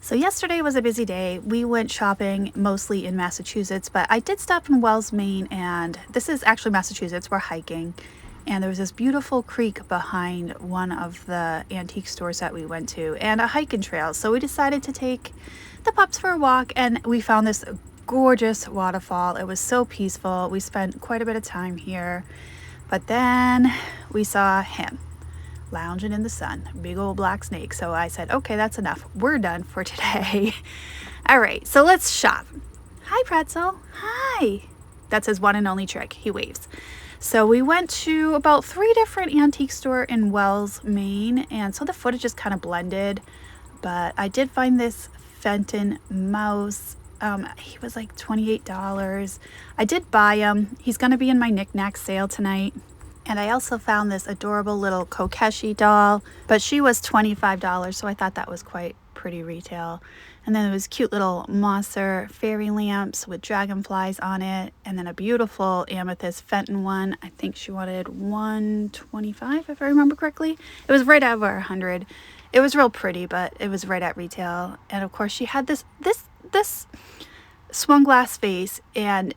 So yesterday was a busy day. We went shopping mostly in Massachusetts, but I did stop in Wells, Maine, and this is actually Massachusetts. We're hiking, and there was this beautiful creek behind one of the antique stores that we went to, and a hiking trail. So we decided to take the pups for a walk, and we found this gorgeous waterfall. It was so peaceful. We spent quite a bit of time here, but then we saw him lounging in the sun, big old black snake. So I said, okay, that's enough. We're done for today. All right, so let's shop. Hi, Pretzel. Hi. That's his one and only trick. He waves. So we went to about 3 different antique stores in Wells, Maine, and so the footage is kind of blended, but I did find this Fenton mouse. He was like $28. I did buy him. He's going to be in my knick-knack sale tonight. And I also found this adorable little Kokeshi doll, but she was $25, so I thought that was quite pretty retail. And then there was cute little Mosser fairy lamps with dragonflies on it, and then a beautiful amethyst Fenton one. I think she wanted $125 if I remember correctly. It was right over 100. It was real pretty, but it was right at retail. And of course she had this swung glass vase, and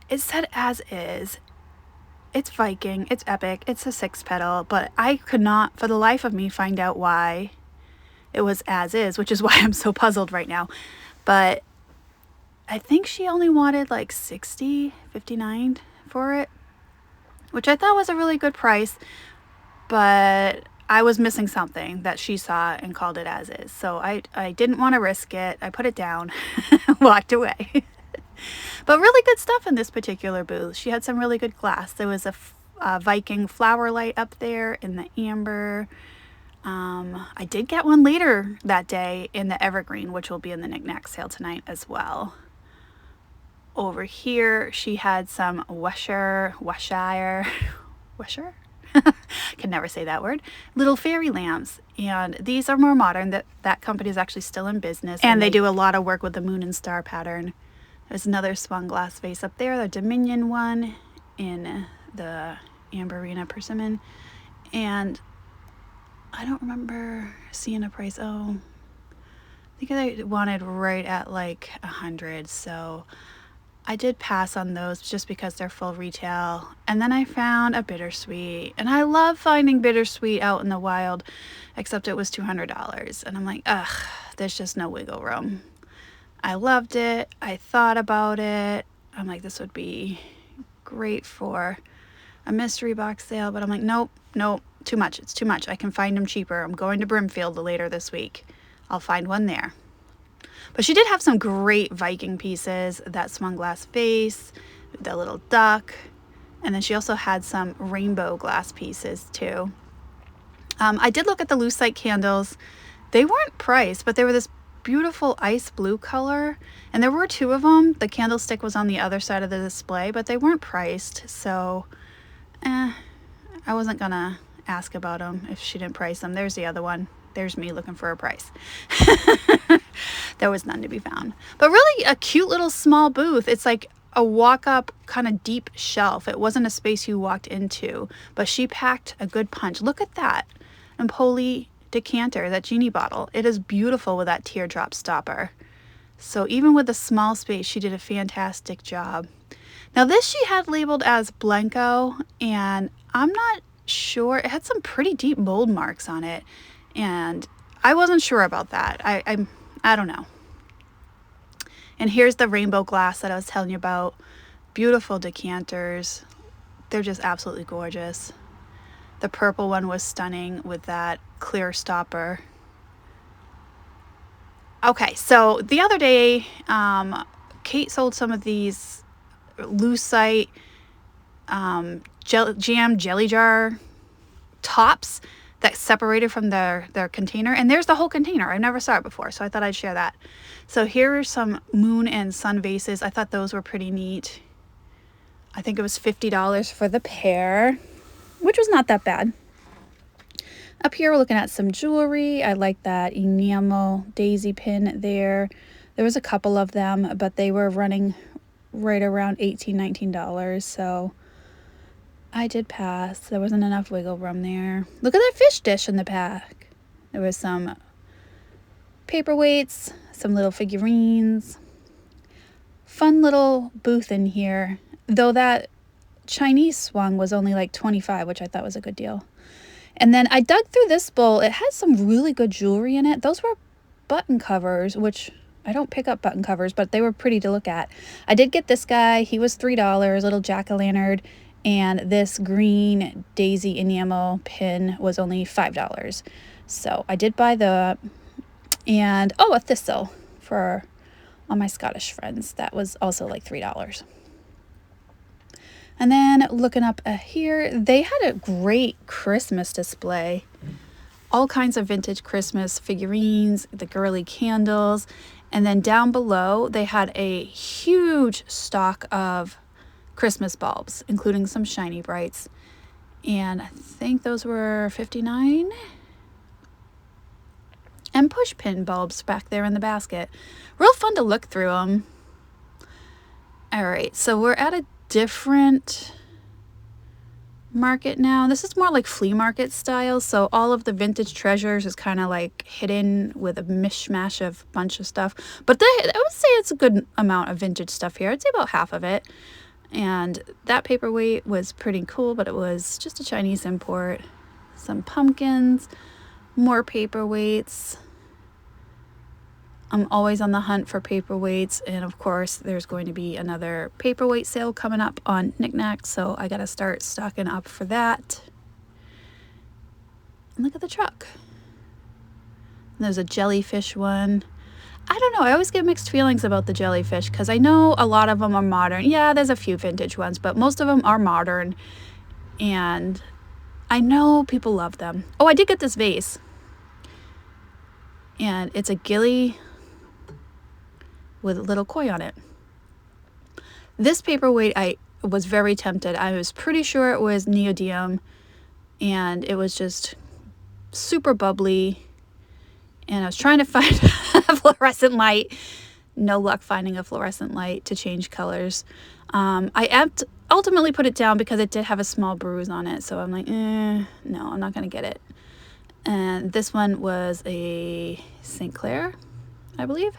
it said as is. It's Viking, it's epic, it's a 6-petal, but I could not for the life of me find out why it was as is, which is why I'm so puzzled right now. But I think she only wanted like $59 for it, which I thought was a really good price, but I was missing something that she saw and called it as is. So I didn't want to risk it. I put it down, walked away. But really good stuff in this particular booth. She had some really good glass. There was a Viking flower light up there in the amber. I did get one later that day in the evergreen, which will be in the knick-knack sale tonight as well. Over here, she had some Weshire, can never say that word, little fairy lamps. And these are more modern. That company is actually still in business. And they do a lot of work with the moon and star pattern. There's another swung glass vase up there, the Dominion one in the Amberina persimmon. And I don't remember seeing a price. Oh, I think I wanted right at like 100. So I did pass on those just because they're full retail. And then I found a bittersweet. And I love finding bittersweet out in the wild, except it was $200. And I'm like, ugh, there's just no wiggle room. I loved it. I thought about it. I'm like, this would be great for a mystery box sale, but I'm like, nope, too much. It's too much. I can find them cheaper. I'm going to Brimfield later this week. I'll find one there. But she did have some great Viking pieces, that swung glass vase, the little duck, and then she also had some rainbow glass pieces too. I did look at the lucite candles. They weren't priced, but they were this beautiful ice blue color, and there were 2 of them. The candlestick was on the other side of the display, but they weren't priced, so I wasn't gonna ask about them if she didn't price them. There's the other one. There's me looking for a price. There was none to be found, but really a cute little small booth. It's like a walk-up kind of deep shelf. It wasn't a space you walked into, but she packed a good punch. Look at that Empoli decanter, that genie bottle. It is beautiful with that teardrop stopper. So even with a small space, she did a fantastic job. Now this she had labeled as Blanco, and I'm not sure. It had some pretty deep mold marks on it, and I wasn't sure about that. I don't know. And here's the rainbow glass that I was telling you about. Beautiful decanters. They're just absolutely gorgeous. The purple one was stunning with that clear stopper. Okay, so the other day, Kate sold some of these lucite jam jelly jar tops that separated from their container. And there's the whole container. I never saw it before, so I thought I'd share that. So here are some moon and sun vases. I thought those were pretty neat. I think it was $50 for the pair, which was not that bad. Up here we're looking at some jewelry. I like that enamel daisy pin there. There was a couple of them, but they were running right around $18, $19. So I did pass. There wasn't enough wiggle room there. Look at that fish dish in the back. There was some paperweights, some little figurines. Fun little booth in here, though that Chinese swung was only like $25, which I thought was a good deal. And then I dug through this bowl. It has some really good jewelry in it. Those were button covers, which I don't pick up button covers, but they were pretty to look at. I did get this guy. He was $3, little jack-o'-lantern, and this green daisy enamel pin was only $5. So I did buy the, and oh, a thistle for all my Scottish friends. That was also like $3. And then looking up here, they had a great Christmas display. All kinds of vintage Christmas figurines, the girly candles. And then down below, they had a huge stock of Christmas bulbs, including some shiny brights. And I think those were $59. And push pin bulbs back there in the basket. Real fun to look through them. All right, so we're at a different market now. This is more like flea market style, so all of the vintage treasures is kind of like hidden with a mishmash of bunch of stuff. But I would say it's a good amount of vintage stuff here. I'd say about half of it. And that paperweight was pretty cool, but it was just a Chinese import. Some pumpkins, more paperweights. I'm always on the hunt for paperweights, and of course there's going to be another paperweight sale coming up on Knickknacks, so I gotta start stocking up for that. And look at the truck. And there's a jellyfish one. I don't know, I always get mixed feelings about the jellyfish because I know a lot of them are modern. Yeah, there's a few vintage ones, but most of them are modern, and I know people love them. Oh, I did get this vase, and it's a gilly with a little koi on it. This paperweight, I was very tempted. I was pretty sure it was neodymium, and it was just super bubbly, and I was trying to find a fluorescent light. No luck finding a fluorescent light to change colors. I ultimately put it down because it did have a small bruise on it, so I'm like, no, I'm not gonna get it. And this one was a St. Clair, I believe.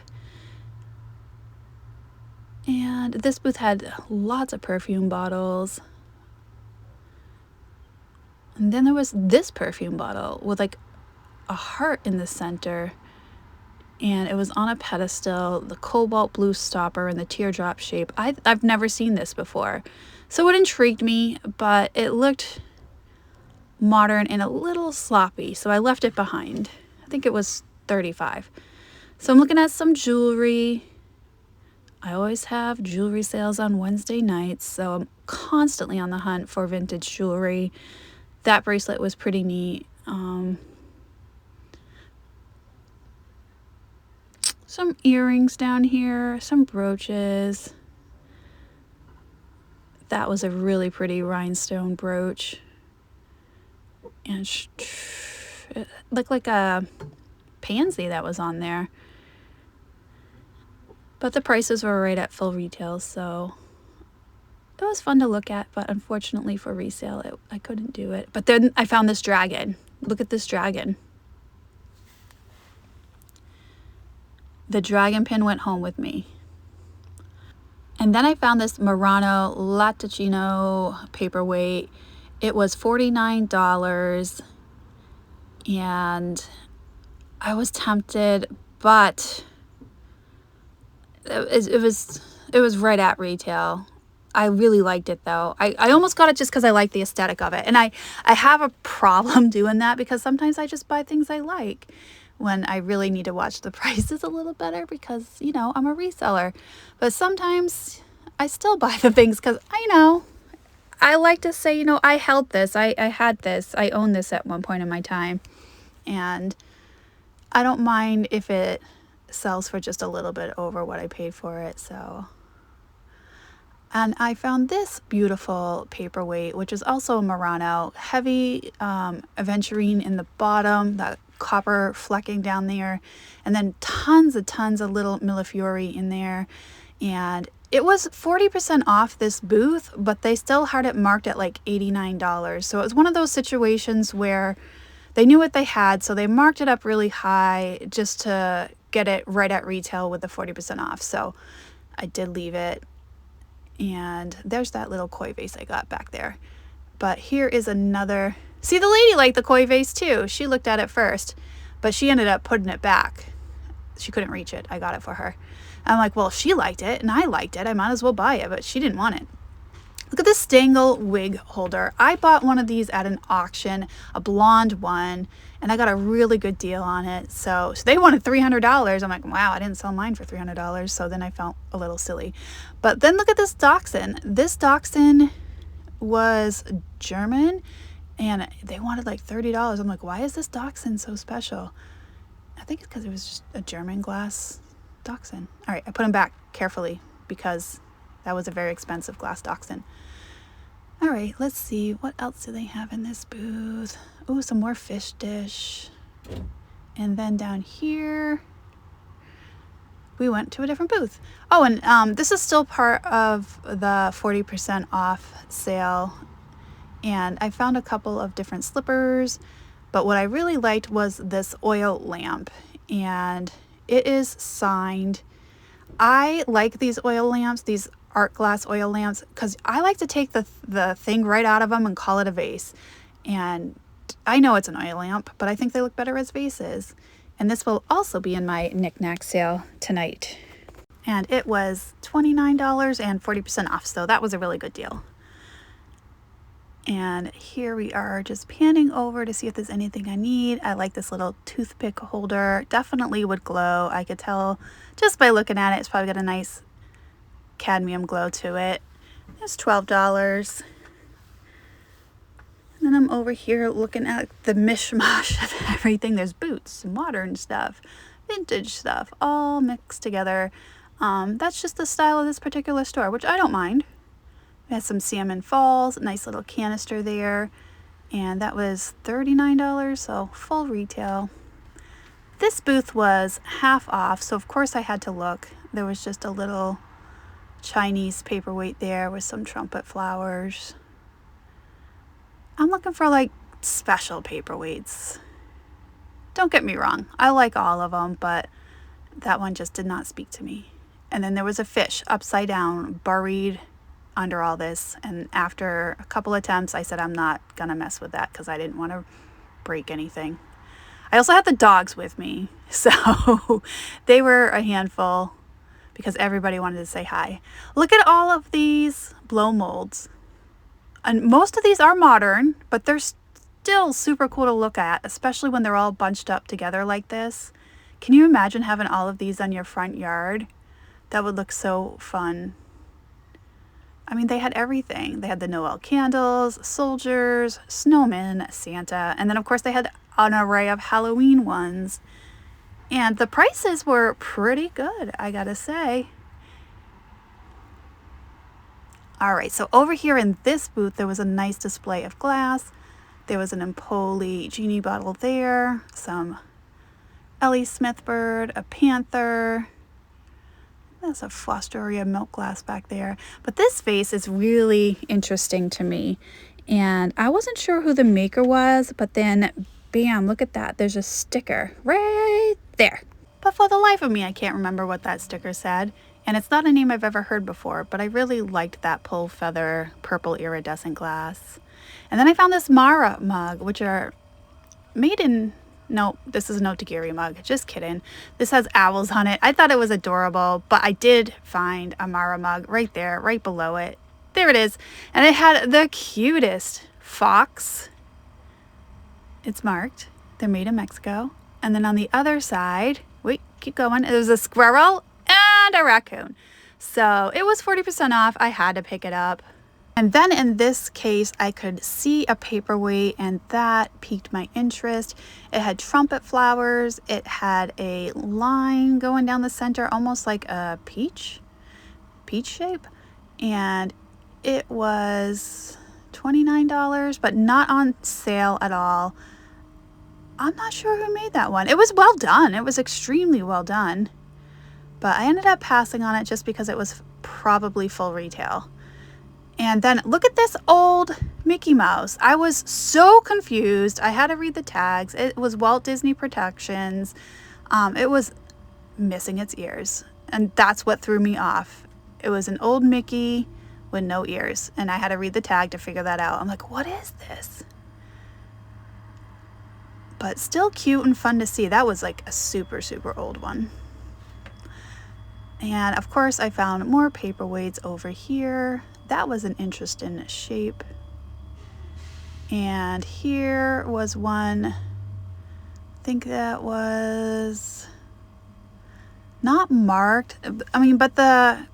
And this booth had lots of perfume bottles. And then there was this perfume bottle with like a heart in the center. And it was on a pedestal, the cobalt blue stopper and the teardrop shape. I've never seen this before. So it intrigued me, but it looked modern and a little sloppy, so I left it behind. I think it was $35. So I'm looking at some jewelry. I always have jewelry sales on Wednesday nights, so I'm constantly on the hunt for vintage jewelry. That bracelet was pretty neat. Some earrings down here, some brooches. That was a really pretty rhinestone brooch. And it looked like a pansy that was on there. But the prices were right at full retail, so it was fun to look at, but unfortunately for resale, I couldn't do it. But then I found this dragon. Look at this dragon. The dragon pin went home with me. And then I found this Murano Latticino paperweight. It was $49, and I was tempted, but it was right at retail. I really liked it though. I almost got it just because I like the aesthetic of it. And I have a problem doing that because sometimes I just buy things I like when I really need to watch the prices a little better because, you know, I'm a reseller. But sometimes I still buy the things because I like to say, you know, I held this, I had this, I owned this at one point in my time. And I don't mind if it sells for just a little bit over what I paid for it, so. And I found this beautiful paperweight, which is also a Murano, heavy aventurine in the bottom, that copper flecking down there, and then tons of little millefiori in there. And it was 40% off this booth, but they still had it marked at like $89. So it was one of those situations where they knew what they had, so they marked it up really high just to get it right at retail with the 40% off. So I did leave it. And there's that little koi vase I got back there. But here is another. See, the lady liked the koi vase too. She looked at it first, but she ended up putting it back. She couldn't reach it. I got it for her. I'm like, well, she liked it and I liked it. I might as well buy it, but she didn't want it. Look at this Stangle wig holder. I bought one of these at an auction, a blonde one, and I got a really good deal on it. So they wanted $300. I'm like, wow, I didn't sell mine for $300. So then I felt a little silly. But then look at this dachshund. This dachshund was German and they wanted like $30. I'm like, why is this dachshund so special? I think it's because it was just a German glass dachshund. All right, I put him back carefully because that was a very expensive glass dachshund. All right, let's see. What else do they have in this booth? Oh, some more fish dish. And then down here, we went to a different booth. Oh, and this is still part of the 40% off sale. And I found a couple of different slippers. But what I really liked was this oil lamp. And it is signed. I like these oil lamps, these art glass oil lamps, because I like to take the thing right out of them and call it a vase. And I know it's an oil lamp, but I think they look better as vases. And this will also be in my knick-knack sale tonight. And it was $29 and 40% off, so that was a really good deal. And here we are just panning over to see if there's anything I need. I like this little toothpick holder. Definitely would glow. I could tell just by looking at it. It's probably got a nice cadmium glow to it. It's $12. And then I'm over here looking at the mishmash of everything. There's boots, modern stuff, vintage stuff, all mixed together. That's just the style of this particular store, which I don't mind. We had some Salmon Falls, a nice little canister there. And that was $39, so full retail. This booth was half off, so of course I had to look. There was just a little Chinese paperweight there with some trumpet flowers. I'm looking for like special paperweights. Don't get me wrong, I like all of them, but that one just did not speak to me. And then there was a fish upside down, buried under all this. And after a couple attempts, I said I'm not gonna mess with that because I didn't want to break anything. I also had the dogs with me, so they were a handful because everybody wanted to say hi. Look at all of these blow molds. And most of these are modern, but they're still super cool to look at, especially when they're all bunched up together like this. Can you imagine having all of these on your front yard? That would look so fun. I mean, they had everything. They had the Noel candles, soldiers, snowmen, Santa, and then of course they had an array of Halloween ones. And the prices were pretty good, I gotta say. All right, so over here in this booth, there was a nice display of glass. There was an Empoli genie bottle there, some Ellie Smith bird, a panther. There's a Fostoria milk glass back there. But this vase is really interesting to me. And I wasn't sure who the maker was, but then bam, look at that. There's a sticker right there. But for the life of me, I can't remember what that sticker said. And it's not a name I've ever heard before, but I really liked that pull feather purple iridescent glass. And then I found this Mara mug, which are made in, no, this is an Otagiri mug, just kidding. This has owls on it. I thought it was adorable, but I did find a Mara mug right there, right below it. There it is. And it had the cutest fox. It's marked. They're made in Mexico. And then on the other side, wait, keep going. There's a squirrel and a raccoon. So it was 40% off. I had to pick it up. And then in this case, I could see a paperweight and that piqued my interest. It had trumpet flowers. It had a line going down the center, almost like a peach shape. And it was $29, but not on sale at all. I'm not sure who made that one. It was well done. It was extremely well done. But I ended up passing on it just because it was probably full retail. And then look at this old Mickey Mouse. I was so confused. I had to read the tags. It was Walt Disney Productions. It was missing its ears. And that's what threw me off. It was an old Mickey with no ears. And I had to read the tag to figure that out. I'm like, what is this? But still cute and fun to see. That was like a super, super old one. And of course I found more paperweights over here. That was an interesting shape. And here was one, I think that was not marked. I mean, but the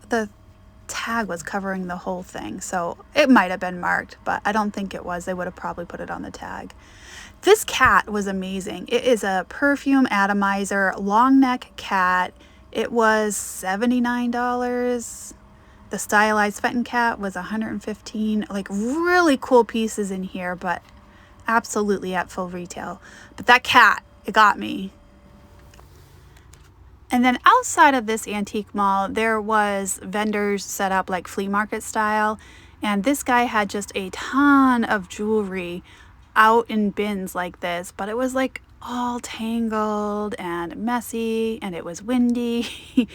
tag was covering the whole thing. So it might have been marked, but I don't think it was. They would have probably put it on the tag. This cat was amazing. It is a perfume atomizer, long neck cat. It was $79. The stylized Fenton cat was $115. Like really cool pieces in here, but absolutely at full retail. But that cat, it got me. And then outside of this antique mall, there was vendors set up like flea market style. And this guy had just a ton of jewelry out in bins like this, but it was like all tangled and messy, and it was windy.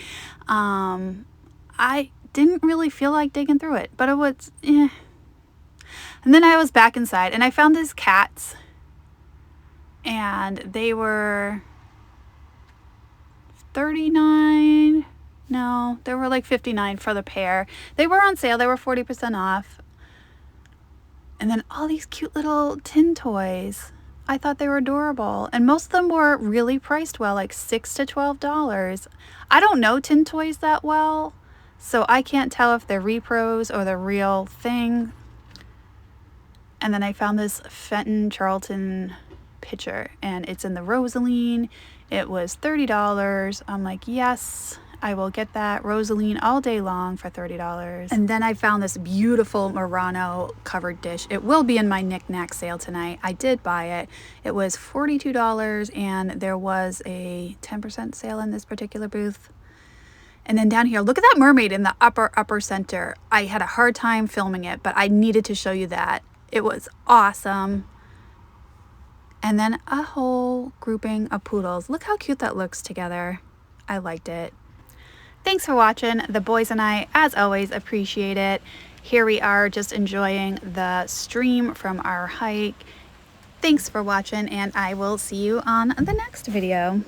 I didn't really feel like digging through it, but it was And then I was back inside and I found these cats, and they were $39. No, they were like $59 for the pair. They were on sale. They were 40% off. And then all these cute little tin toys. I thought they were adorable. And most of them were really priced well, like $6 to $12. I don't know tin toys that well, so I can't tell if they're repros or the real thing. And then I found this Fenton Charlton pitcher, and it's in the Rosaline. It was $30. I'm like, yes, I will get that Rosaline all day long for $30. And then I found this beautiful Murano covered dish. It will be in my knick-knack sale tonight. I did buy it. It was $42, and there was a 10% sale in this particular booth. And then down here, look at that mermaid in the upper center. I had a hard time filming it, but I needed to show you that. It was awesome. And then a whole grouping of poodles. Look how cute that looks together. I liked it. Thanks for watching. The boys and I, as always, appreciate it. Here we are just enjoying the stream from our hike. Thanks for watching, and I will see you on the next video.